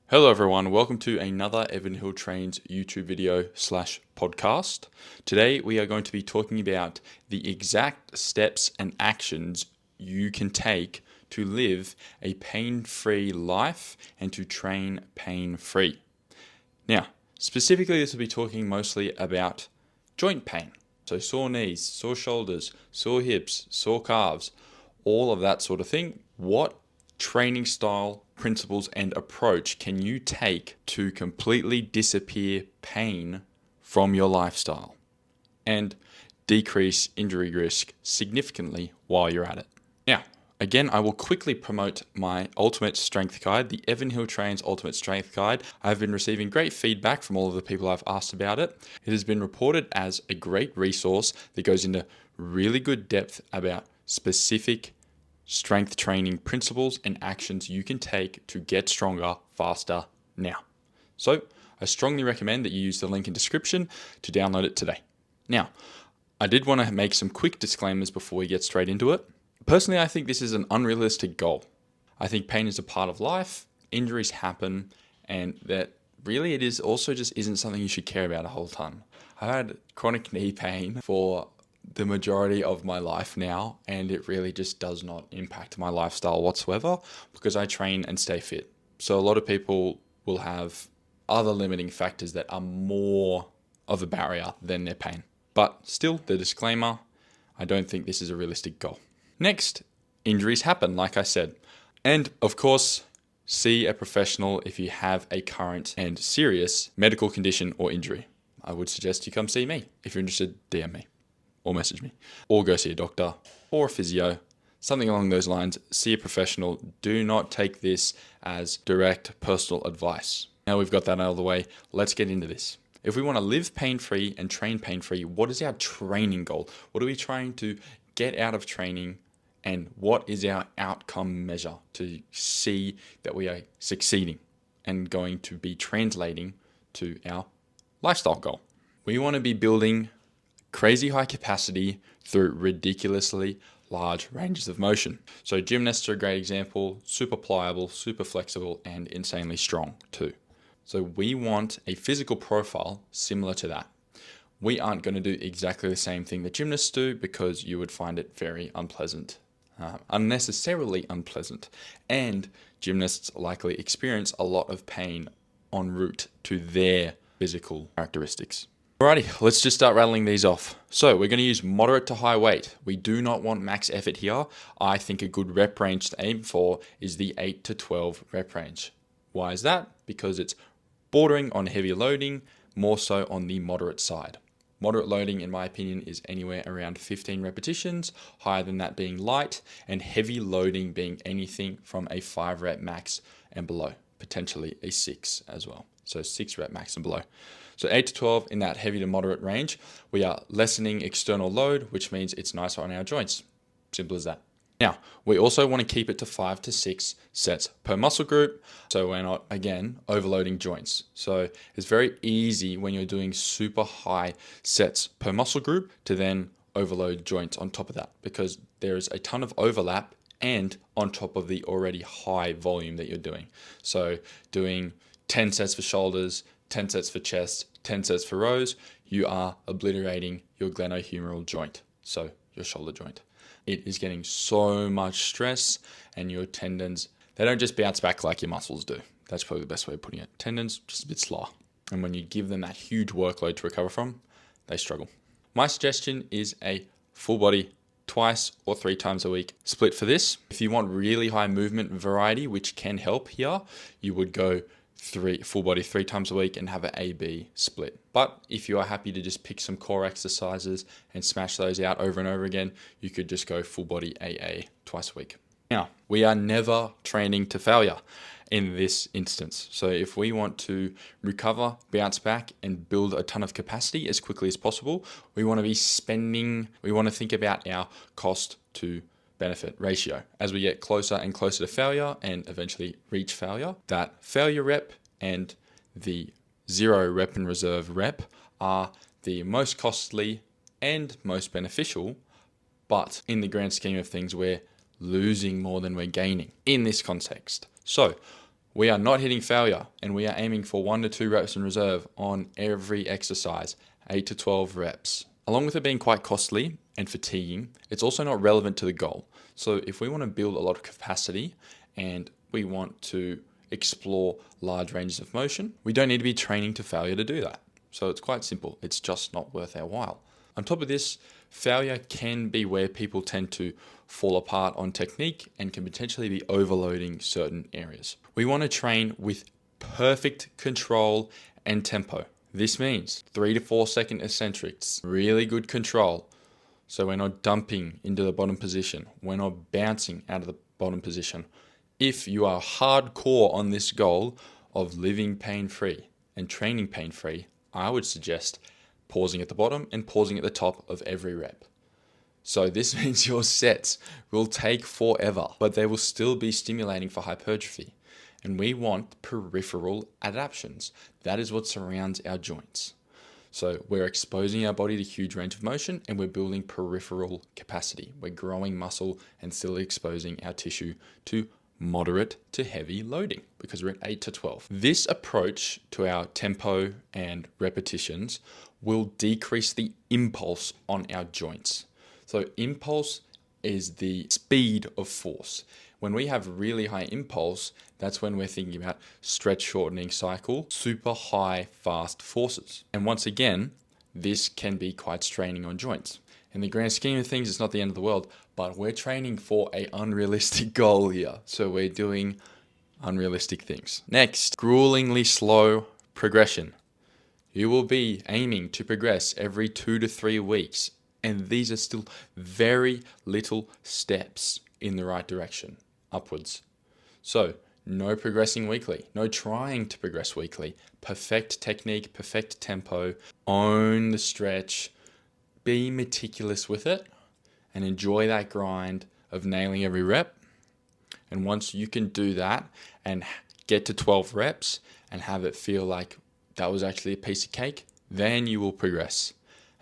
Hello everyone, welcome to another Evan Hill Trains YouTube video / podcast. Today we are going to be talking about the exact steps and actions you can take to live a pain-free life and to train pain-free. Now, specifically this will be talking mostly about joint pain. So sore knees, sore shoulders, sore hips, sore calves, all of that sort of thing. What training style, principles, and approach can you take to completely disappear pain from your lifestyle and decrease injury risk significantly while you're at it? Now, again, I will quickly promote my Ultimate Strength Guide, the Evan Hill Trains Ultimate Strength Guide. I've been receiving great feedback from all of the people I've asked about it. It has been reported as a great resource that goes into really good depth about specific strength training principles and actions you can take to get stronger faster now. So I strongly recommend that you use the link in description to download it today. Now, I did want to make some quick disclaimers before we get straight into it. Personally, I think this is an unrealistic goal. I think pain is a part of life, injuries happen, and that really it is also just isn't something you should care about a whole ton. I've had chronic knee pain for the majority of my life now, and it really just does not impact my lifestyle whatsoever because I train and stay fit. So a lot of people will have other limiting factors that are more of a barrier than their pain. But still, the disclaimer, I don't think this is a realistic goal. Next, injuries happen, like I said. And of course, see a professional if you have a current and serious medical condition or injury. I would suggest you come see me. If you're interested, DM me or message me, or go see a doctor or a physio, something along those lines. See a professional. Do not take this as direct personal advice. Now we've got that out of the way, let's get into this. If we want to live pain-free and train pain-free, what is our training goal? What are we trying to get out of training, and what is our outcome measure to see that we are succeeding and going to be translating to our lifestyle goal? We want to be building crazy high capacity through ridiculously large ranges of motion. So gymnasts are a great example, super pliable, super flexible, and insanely strong too. So we want a physical profile similar to that. We aren't going to do exactly the same thing that gymnasts do because you would find it very unpleasant, unnecessarily unpleasant. And gymnasts likely experience a lot of pain en route to their physical characteristics. Alrighty, let's just start rattling these off. So we're going to use moderate to high weight. We do not want max effort here. I think a good rep range to aim for is the 8 to 12 rep range. Why is that? Because it's bordering on heavy loading, more so on the moderate side. Moderate loading, in my opinion, is anywhere around 15 repetitions, higher than that being light, and heavy loading being anything from a 5 rep max and below, potentially a 6 as well. So 6 rep max and below. So 8 to 12 in that heavy to moderate range, we are lessening external load, which means it's nicer on our joints. Simple as that. Now, we also want to keep it to 5 to 6 sets per muscle group, so we're not, again, overloading joints. So it's very easy when you're doing super high sets per muscle group to then overload joints on top of that, because there's a ton of overlap and on top of the already high volume that you're doing. So doing 10 sets for shoulders, 10 sets for chest, 10 sets for rows, you are obliterating your glenohumeral joint, so your shoulder joint. It is getting so much stress, and your tendons, they don't just bounce back like your muscles do. That's probably the best way of putting it. Tendons, just a bit slower. And when you give them that huge workload to recover from, they struggle. My suggestion is a full body 2 or 3 times a week split for this. If you want really high movement variety, which can help here, you would go full body 3 times a week and have an A-B split. But if you are happy to just pick some core exercises and smash those out over and over again, you could just go full body AA 2 a week. Now, we are never training to failure in this instance. So if we want to recover, bounce back, and build a ton of capacity as quickly as possible, we want to think about our cost to benefit ratio. As we get closer and closer to failure and eventually reach failure, that failure rep and the 0 rep and reserve rep are the most costly and most beneficial, but in the grand scheme of things, we're losing more than we're gaining in this context. So We are not hitting failure, and we are aiming for 1 to 2 reps in reserve on every exercise, 8 to 12 reps. Along with it being quite costly and fatiguing, it's also not relevant to the goal. So if we want to build a lot of capacity and we want to explore large ranges of motion, we don't need to be training to failure to do that. So it's quite simple. It's just not worth our while. On top of this, failure can be where people tend to fall apart on technique and can potentially be overloading certain areas. We want to train with perfect control and tempo. This means 3 to 4 second eccentrics, really good control. So we're not dumping into the bottom position. We're not bouncing out of the bottom position. If you are hardcore on this goal of living pain-free and training pain-free, I would suggest pausing at the bottom and pausing at the top of every rep. So this means your sets will take forever, but they will still be stimulating for hypertrophy. And we want peripheral adaptations. That is what surrounds our joints. So we're exposing our body to huge range of motion and we're building peripheral capacity. We're growing muscle and still exposing our tissue to moderate to heavy loading because we're at 8 to 12. This approach to our tempo and repetitions will decrease the impulse on our joints. So impulse is the speed of force. When we have really high impulse, that's when we're thinking about stretch shortening cycle, super high fast forces. And once again, this can be quite straining on joints. In the grand scheme of things, it's not the end of the world, but we're training for an unrealistic goal here. So we're doing unrealistic things. Next, gruelingly slow progression. You will be aiming to progress every 2 to 3 weeks. And these are still very little steps in the right direction, upwards. So no progressing weekly, no trying to progress weekly. Perfect technique, perfect tempo, own the stretch, be meticulous with it, and enjoy that grind of nailing every rep. And once you can do that and get to 12 reps and have it feel like that was actually a piece of cake, then you will progress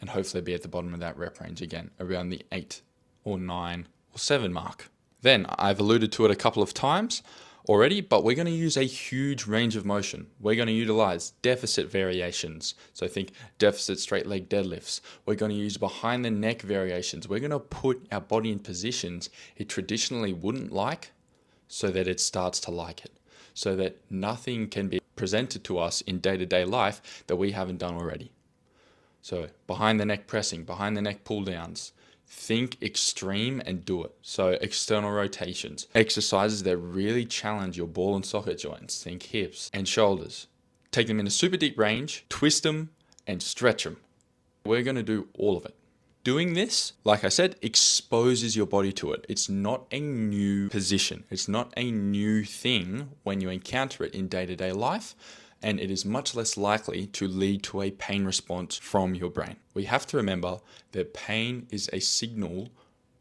and hopefully be at the bottom of that rep range again, around the 8 or 9 or 7 mark. Then I've alluded to it a couple of times already, but we're going to use a huge range of motion. We're going to utilize deficit variations. So think deficit straight leg deadlifts. We're going to use behind the neck variations. We're going to put our body in positions it traditionally wouldn't like so that it starts to like it. So that nothing can be presented to us in day-to-day life that we haven't done already. So behind the neck pressing, behind the neck pull downs. Think extreme and do it. So external rotations, exercises that really challenge your ball and socket joints. Think hips and shoulders. Take them in a super deep range, twist them and stretch them. We're going to do all of it. Doing this, like I said, exposes your body to it. It's not a new position. It's not a new thing when you encounter it in day-to-day life. And it is much less likely to lead to a pain response from your brain. We have to remember that pain is a signal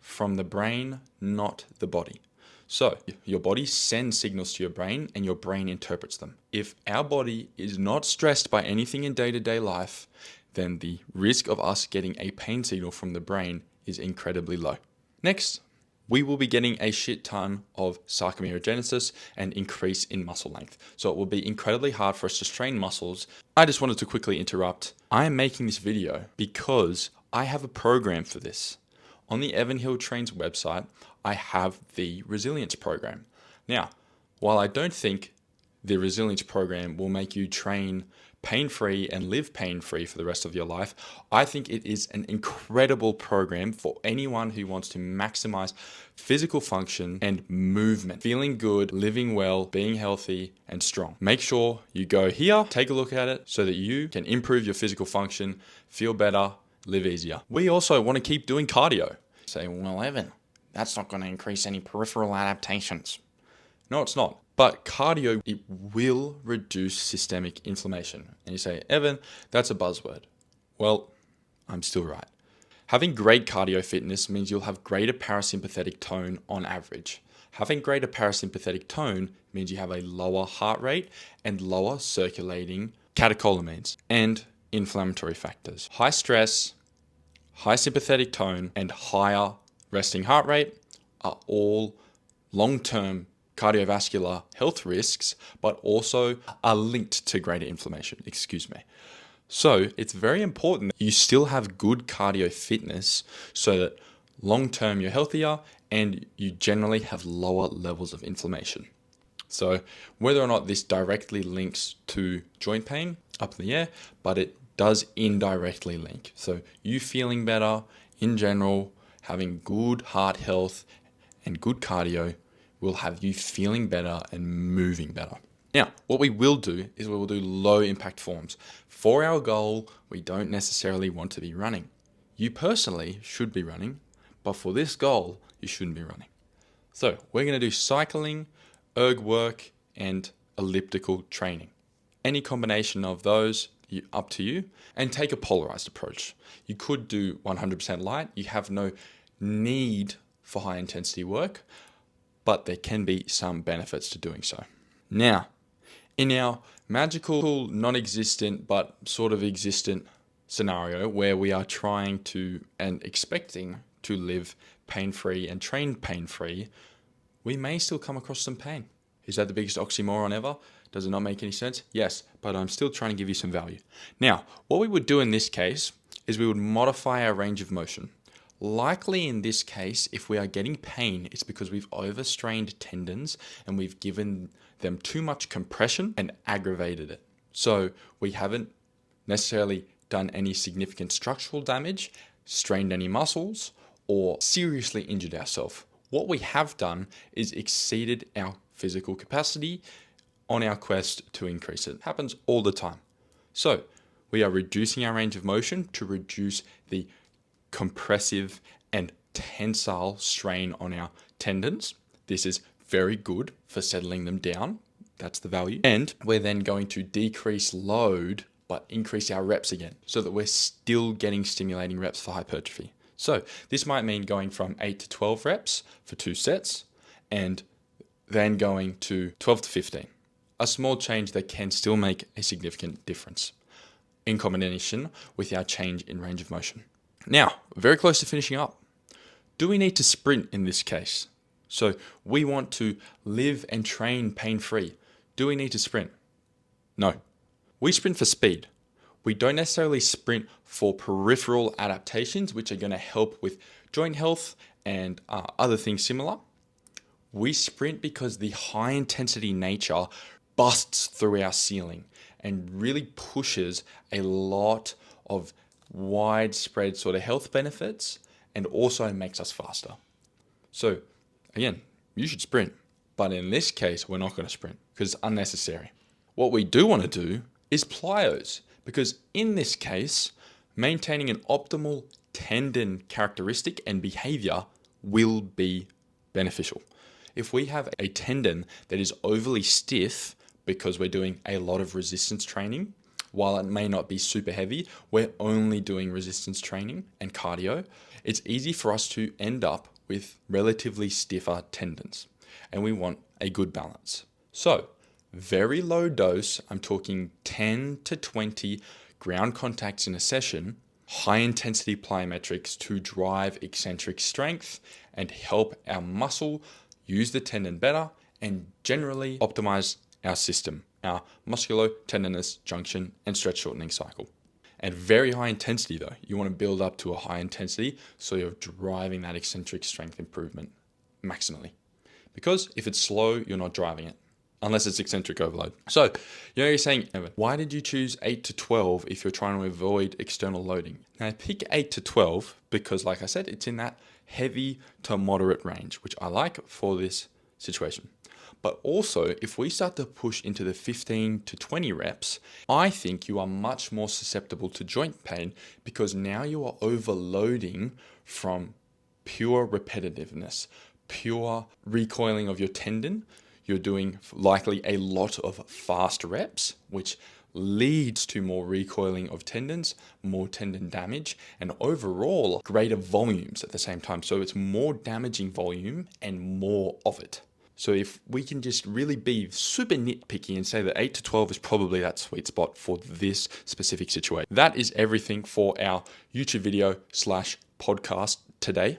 from the brain, not the body. So your body sends signals to your brain and your brain interprets them. If our body is not stressed by anything in day-to-day life, then the risk of us getting a pain signal from the brain is incredibly low. Next, we will be getting a shit ton of sarcomerogenesis and increase in muscle length. So it will be incredibly hard for us to strain muscles. I just wanted to quickly interrupt. I am making this video because I have a program for this. On the Evan Hill Trains website, I have the resilience program. Now, while I don't think the resilience program will make you train pain-free and live pain-free for the rest of your life, I think it is an incredible program for anyone who wants to maximize physical function and movement, feeling good, living well, being healthy and strong. Make sure you go here, take a look at it so that you can improve your physical function, feel better, live easier. We also want to keep doing cardio. Say, well, Evan, that's not going to increase any peripheral adaptations. No, it's not. But cardio, it will reduce systemic inflammation. And you say, Evan, that's a buzzword. Well, I'm still right. Having great cardio fitness means you'll have greater parasympathetic tone on average. Having greater parasympathetic tone means you have a lower heart rate and lower circulating catecholamines and inflammatory factors. High stress, high sympathetic tone, and higher resting heart rate are all long-term cardiovascular health risks, but also are linked to greater inflammation. So it's very important that you still have good cardio fitness so that long term you're healthier and you generally have lower levels of inflammation. So whether or not this directly links to joint pain, up in the air, but it does indirectly link. So you feeling better in general, having good heart health and good cardio will have you feeling better and moving better. Now, what we will do is we will do low impact forms. For our goal, we don't necessarily want to be running. You personally should be running, but for this goal, you shouldn't be running. So we're going to do cycling, erg work, and elliptical training. Any combination of those, up to you, and take a polarized approach. You could do 100% light. You have no need for high intensity work, but there can be some benefits to doing so. Now, in our magical, non-existent, but sort of existent scenario where we are trying to and expecting to live pain-free and train pain-free, we may still come across some pain. Is that the biggest oxymoron ever? Does it not make any sense? Yes, but I'm still trying to give you some value. Now, what we would do in this case is we would modify our range of motion. Likely in this case, if we are getting pain, it's because we've overstrained tendons and we've given them too much compression and aggravated it. So we haven't necessarily done any significant structural damage, strained any muscles, or seriously injured ourselves. What we have done is exceeded our physical capacity on our quest to increase it. It happens all the time. So we are reducing our range of motion to reduce the compressive and tensile strain on our tendons. This is very good for settling them down. That's the value. And we're then going to decrease load, but increase our reps again so that we're still getting stimulating reps for hypertrophy. So this might mean going from 8 to 12 reps for 2 sets and then going to 12 to 15. A small change that can still make a significant difference in combination with our change in range of motion. Now, very close to finishing up. Do we need to sprint in this case? So we want to live and train pain-free. Do we need to sprint? No. We sprint for speed. We don't necessarily sprint for peripheral adaptations, which are going to help with joint health and other things similar. We sprint because the high intensity nature busts through our ceiling and really pushes a lot of widespread sort of health benefits and also makes us faster. So again, you should sprint, but in this case, we're not going to sprint because it's unnecessary. What we do want to do is plyos, because in this case, maintaining an optimal tendon characteristic and behavior will be beneficial. If we have a tendon that is overly stiff because we're doing a lot of resistance training, while it may not be super heavy, we're only doing resistance training and cardio, it's easy for us to end up with relatively stiffer tendons. And we want a good balance. So, very low dose, I'm talking 10 to 20 ground contacts in a session, high intensity plyometrics to drive eccentric strength and help our muscle use the tendon better and generally optimize our system, our musculo-tendinous junction and stretch shortening cycle. And very high intensity though. You want to build up to a high intensity so you're driving that eccentric strength improvement maximally. Because if it's slow, you're not driving it unless it's eccentric overload. So, you're saying, why did you choose 8 to 12 if you're trying to avoid external loading? Now, I pick 8 to 12 because, like I said, it's in that heavy to moderate range, which I like for this situation. But also, if we start to push into the 15 to 20 reps, I think you are much more susceptible to joint pain because now you are overloading from pure repetitiveness, pure recoiling of your tendon. You're doing likely a lot of fast reps, which leads to more recoiling of tendons, more tendon damage, and overall greater volumes at the same time. So it's more damaging volume and more of it. So if we can just really be super nitpicky and say that 8 to 12 is probably that sweet spot for this specific situation. That is everything for our YouTube video /podcast today.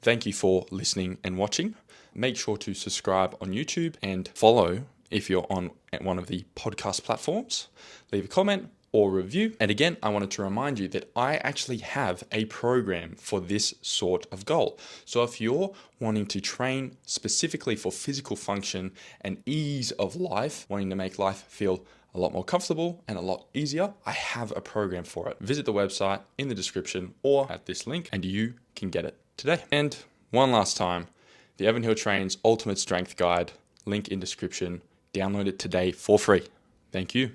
Thank you for listening and watching. Make sure to subscribe on YouTube and follow if you're on one of the podcast platforms. Leave a comment or review. And again, I wanted to remind you that I actually have a program for this sort of goal. So if you're wanting to train specifically for physical function and ease of life, wanting to make life feel a lot more comfortable and a lot easier, I have a program for it. Visit the website in the description or at this link and you can get it today. And one last time, the Evan Hill Trains Ultimate Strength Guide, link in description. Download it today for free. Thank you.